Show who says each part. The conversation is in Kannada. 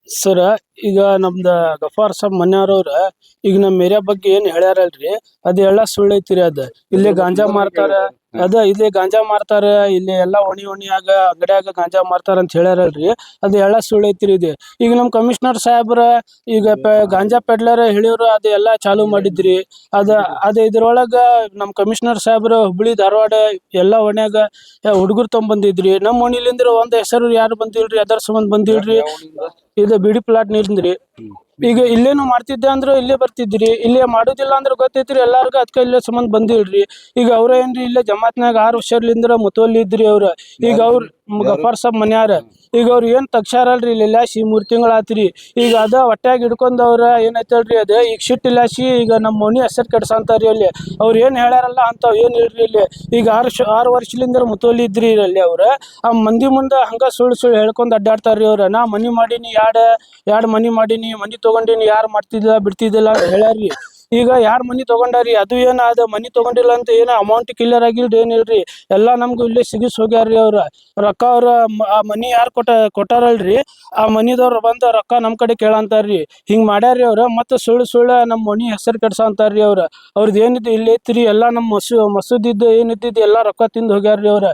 Speaker 1: ಸರ ಈಗ ನಮ್ದ ಗಫಾರ್ ಸಾಬ್ ಮನ್ಯಾರವ್ರ ಈಗ ನಮ್ಮ ಏರಿಯಾ ಬಗ್ಗೆ ಏನ್ ಹೇಳ್ಯಾರಲ್ರಿ ಅದ್ ಎಲ್ಲಾ ಸುಳ್ಳು ಐತಿರಿ. ಅದ ಇಲ್ಲಿ ಗಾಂಜಾ ಮಾರ್ತಾರ, ಇಲ್ಲಿ ಗಾಂಜಾ ಮಾರ್ತಾರ, ಇಲ್ಲಿ ಎಲ್ಲಾ ಓಣಿಯಾಗ ಅಂಗಡ್ಯಾಗ ಗಾಂಜಾ ಮಾರ್ತಾರ ಅಂತ ಹೇಳ್ಯಾರಲ್ರಿ. ಅದ್ ಎಲ್ಲಾ ಸುಳ್ಳು ಐತಿರಿ. ಇದು ಈಗ ನಮ್ ಕಮಿಷನರ್ ಸಾಹೇಬ್ರ ಈಗ ಗಾಂಜಾ ಪೆಡ್ಲರ್ ಹೇಳಿವ್ರು ಅದ ಎಲ್ಲಾ ಚಾಲು ಮಾಡಿದ್ರಿ. ಅದ ಅದ ಇದ್ರೊಳಗ ನಮ್ ಕಮಿಷನರ್ ಸಾಹೇಬ್ರ ಹುಬ್ಳಿ ಧಾರವಾಡ ಎಲ್ಲಾ ಓಣ್ಯಾಗ ಹುಡುಗರು ಬಂದಿದ್ರಿ. ನಮ್ ಓಣಿಲಿಂದ್ರ ಒಂದ್ ಹೆಸರು ಯಾರು ಬಂದಿಲ್ರಿ, ಅದರ ಸಂಬಂಧ ಬಂದಿಲ್ರಿ. ಇದು ಬಿಡಿ ಪ್ಲಾಟ್ ನಿಂದ್ರಿ. ಈಗ ಇಲ್ಲೇನು ಮಾಡ್ತಿದ್ದೆ ಅಂದ್ರ ಇಲ್ಲೇ ಬರ್ತಿದ್ರಿ, ಇಲ್ಲೇ ಮಾಡುದಿಲ್ಲ ಅಂದ್ರ ಗೊತ್ತೈತ್ರಿ ಎಲ್ಲಾರ್ಗು. ಅದ್ಕ ಇಲ್ಲೇ ಸಂಬಂಧ ಬಂದಿಲ್ರಿ. ಈಗ ಅವ್ರ ಏನ್ರಿ ಇಲ್ಲೇ ಜಮಾತ್ನಾಗ 6 ವರ್ಷಲಿಂದ್ರ ಮುತುವಲ್ಲಿ ಇದ್ರಿ ಅವ್ರ. ಈಗ ಅವ್ರ ಗಫಾರ್ ಸಾಬ್ ಮನ್ಯಾರ ಈಗ ಅವ್ರ ಏನ್ ತಗ್ಸಾರಲ್ರಿ ಇಲ್ಲಾಸಿ 3 ತಿಂಗಳ ಆತ್ರಿ. ಈಗ ಅದ ಹೊಟ್ಯಾಗ ಹಿಡ್ಕೊಂಡ್ ಅವ್ರ ಏನೈತಲ್ರಿ ಅದ ಈಗ ಶಿಟ್ ಇಲ್ಲಾಸಿ ಈಗ ನಮ್ಮ ಮನಿ ಹೆಸರು ಕೆಡ್ಸಂತಾರಿ. ಅಲ್ಲಿ ಅವ್ರ ಏನ್ ಹೇಳ್ಯಾರಲ್ಲ ಅಂತಾವ್ ಏನ್ ಇಲ್ರಿ. ಇಲ್ಲಿ ಈಗ 6 ವರ್ಷಲಿಂದ್ರ ಮುತುವಲ್ಲಿ ಇದ್ರಿ ಅಲ್ಲಿ ಅವ್ರ. ಆ ಮಂದಿ ಮುಂದ ಹಂಗ ಸುಳ್ಳು ಹೇಳ್ಕೊಂಡ್ ಅಡ್ಡಾಡ್ತಾರ್ರಿ ಅವ್ರ. ನಾ ಮನಿ ಮಾಡೀನಿ, ಎರಡ್ ಮನಿ ಮಾಡೀನಿ, ಮನಿ ತಗೊಂಡಿನಿ, ಯಾರು ಮಾಡ್ತಿದ್ದಿಲ್ಲ ಬಿಡ್ತಿದ್ದಿಲ್ಲ ಅಂತ ಹೇಳ್ಯಾರ್ರಿ. ಈಗ ಯಾರ್ ಮನಿ ತಗೊಂಡಾರಿ, ಅದು ಏನ ಅದ ಮನಿ ತಗೊಂಡಿಲ್ಲ ಅಂತ ಏನ ಅಮೌಂಟ್ ಕ್ಲಿಯರ್ ಆಗಿಲ್ರಿ, ಏನಿಲ್ರಿ. ಎಲ್ಲಾ ನಮ್ಗು ಇಲ್ಲೇ ಸಿಗಿಸ್ ಹೋಗ್ಯಾರ್ರಿ ಅವ್ರ. ರೊಕ್ಕ ಅವ್ರ ಆ ಮನಿ ಯಾರ್ ಕೊಟ್ಟಾರಲ್ರಿ ಆ ಮನಿದವ್ರ ಬಂದ ರೊಕ್ಕ ನಮ್ ಕಡೆ ಕೇಳಂತಾರ್ರಿ. ಹಿಂಗ್ ಮಾಡ್ಯಾರ್ರಿ ಅವ್ರ. ಮತ್ತ ಸುಳ್ಳು ನಮ್ ಮನಿ ಹೆಸರು ಕೆಡ್ಸಂತಾರ್ರಿ ಅವ್ರ. ಅವ್ರದ್ ಏನಿದ್ದು ಇಲ್ಲಿ ಐತ್ರಿ ಎಲ್ಲಾ ನಮ್ ಮಸೂದಿದ್ದು ಏನಿದ್ದು ಎಲ್ಲಾ ರೊಕ್ಕ ತಿಂದ್ ಹೋಗ್ಯಾರ್ರಿ ಅವ್ರ.